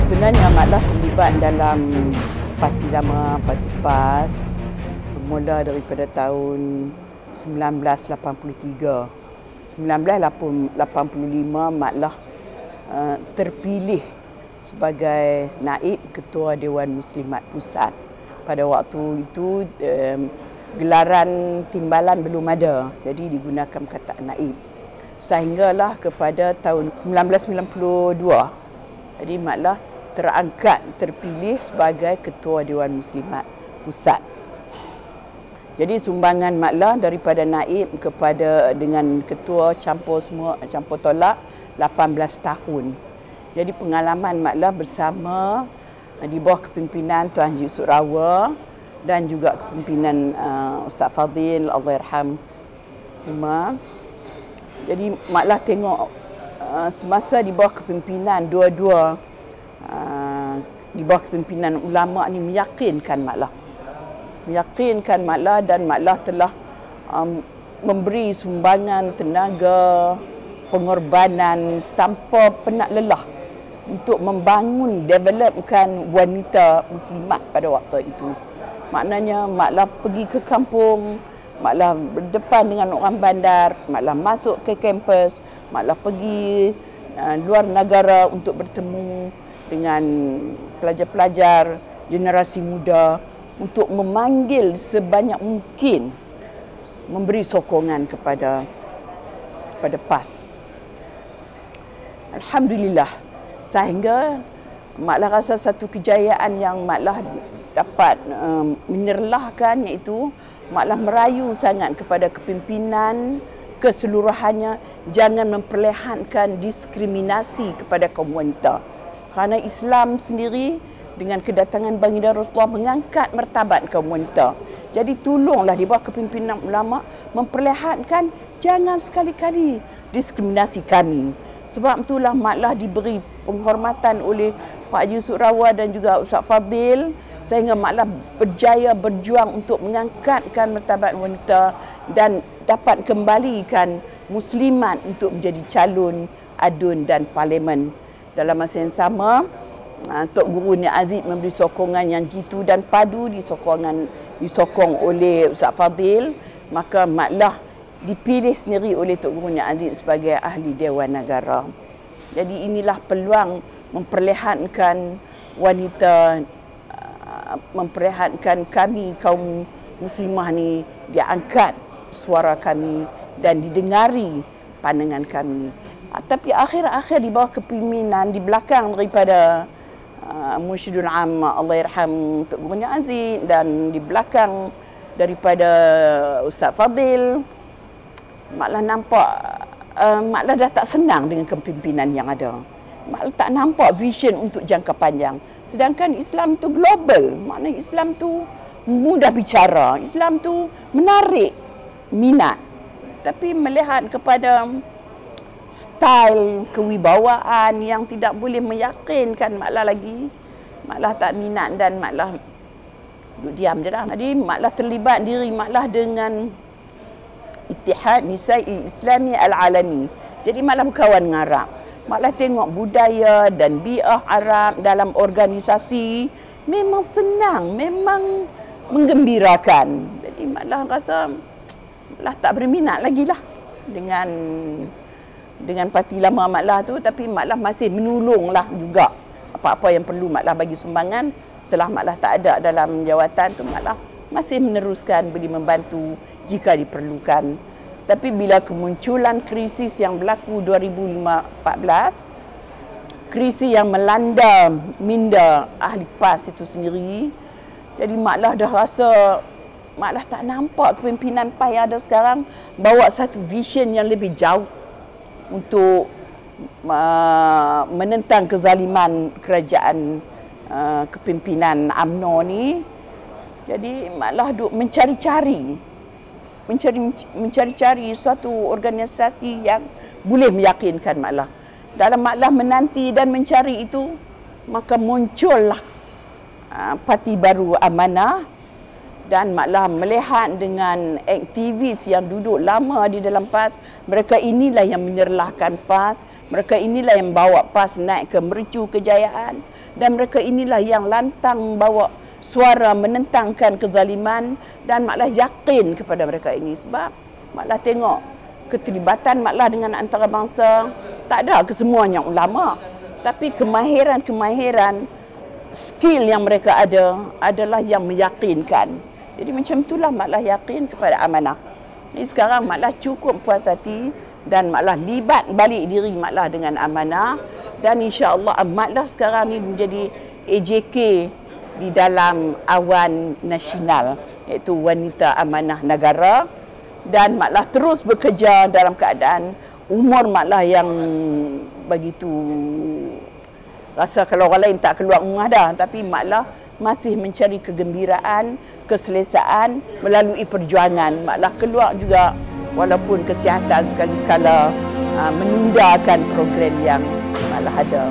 Sebenarnya Maklah terlibat dalam parti lama, parti PAS bermula daripada tahun 1983. 1985 Maklah terpilih sebagai naib Ketua Dewan Muslimat Pusat. Pada waktu itu gelaran timbalan belum ada, jadi digunakan kata naib. Sehinggalah kepada tahun 1992, jadi Maklah terangkat, terpilih sebagai Ketua Dewan Muslimat Pusat. Jadi sumbangan Maklah daripada naib kepada dengan ketua campur tolak 18 tahun. Jadi pengalaman Maklah bersama di bawah kepimpinan Tuan Haji Yusuf Rawa dan juga kepimpinan Ustaz Fadil, Allahyarham Umar. Jadi Maklah tengok semasa di bawah kepimpinan dua-dua di bawah kepimpinan ulama ni meyakinkan Maklah dan Maklah telah memberi sumbangan tenaga, pengorbanan tanpa penat lelah untuk membangun, developkan wanita muslimat pada waktu itu. Maknanya Maklah pergi ke kampung, Maklah berdepan dengan orang bandar, Maklah masuk ke kampus, Maklah pergi luar negara untuk bertemu dengan pelajar-pelajar generasi muda untuk memanggil sebanyak mungkin, memberi sokongan kepada PAS. Alhamdulillah, sehingga Maklah rasa satu kejayaan yang Maklah dapat menyerlahkan, iaitu Maklah merayu sangat kepada kepimpinan keseluruhannya jangan memperlihatkan diskriminasi kepada kaum wanita. Kerana Islam sendiri dengan kedatangan baginda Rasulullah mengangkat martabat kaum wanita. Jadi tolonglah di bawah kepimpinan ulama memperlihatkan jangan sekali-kali diskriminasi kami. Sebab itulah Maklah diberi penghormatan oleh Pak Haji Yusuf Rawa dan juga Ustaz Fadil, sehingga Maklah berjaya berjuang untuk mengangkatkan martabat wanita dan dapat kembalikan muslimat untuk menjadi calon adun dan parlimen. Dalam masa yang sama, Tok Guru Nik Aziz memberi sokongan yang jitu dan padu, disokong oleh Ustaz Fadil, maka Maklah dipilih sendiri oleh Tok Guru Nik Aziz sebagai ahli Dewan Negara. Jadi inilah peluang memperlihatkan wanita, memperlihatkan kami kaum muslimah ni diangkat suara kami dan didengari pandangan kami. Tapi akhir-akhir di bawah kepimpinan di belakang daripada Mursyidul Am Allahyarham Tok Guru Nik Aziz dan di belakang daripada Ustaz Fadil, Maklah nampak Maklah dah tak senang dengan kepimpinan yang ada. Maklah tak nampak vision untuk jangka panjang. Sedangkan Islam tu global, maknanya Islam tu mudah bicara, Islam tu menarik minat. Tapi melihat kepada style kewibawaan yang tidak boleh meyakinkan Maklah lagi, Maklah tak minat dan Maklah duduk diam je dah. Jadi Maklah terlibat diri Maklah dengan Ittihad Nisa'i Islami Al-Alami. Jadi Maklah berkawan dengan Arab. Maklah tengok budaya dan bi'ah Arab dalam organisasi memang senang, memang menggembirakan. Jadi Maklah rasa Maklah tak berminat lagi lah dengan parti lama Maklah tu, tapi Maklah masih menolonglah juga apa-apa yang perlu Maklah bagi sumbangan. Setelah Maklah tak ada dalam jawatan tu, Maklah masih meneruskan beri membantu jika diperlukan. Tapi bila kemunculan krisis yang berlaku 2014, krisis yang melanda minda ahli PAS itu sendiri, jadi Maklah dah rasa Maklah tak nampak kepimpinan PAS yang ada sekarang bawa satu vision yang lebih jauh untuk menentang kezaliman kerajaan kepimpinan UMNO ni. Jadi Maklah duk mencari-cari suatu organisasi yang boleh meyakinkan Maklah. Dalam Maklah menanti dan mencari itu, maka muncullah parti baru Amanah, dan Maklah melihat dengan aktivis yang duduk lama di dalam PAS, mereka inilah yang menyerlahkan PAS Mereka inilah yang bawa PAS naik ke mercu kejayaan, dan mereka inilah yang lantang bawa suara menentangkan kezaliman, dan Mak Lah yakin kepada mereka ini. Sebab Mak Lah tengok keterlibatan Mak Lah dengan antarabangsa, tak ada kesemuanya ulama, tapi kemahiran skill yang mereka ada adalah yang meyakinkan. Jadi macam itulah Mak Lah yakin kepada amanah. Jadi sekarang Mak Lah cukup puas hati, dan Mak Lah libat balik diri Mak Lah dengan amanah, dan insya-Allah Mak Lah sekarang ni menjadi AJK di dalam Awan Nasional, iaitu Wanita Amanah Negara, dan Mak Lah terus bekerja dalam keadaan umur Mak Lah yang begitu, rasa kalau orang lain tak keluar rumah dah, tapi Mak Lah masih mencari kegembiraan, keselesaan melalui perjuangan. Mak Lah keluar juga walaupun kesihatan sekali-sekala menundakan program yang Mak Lah ada.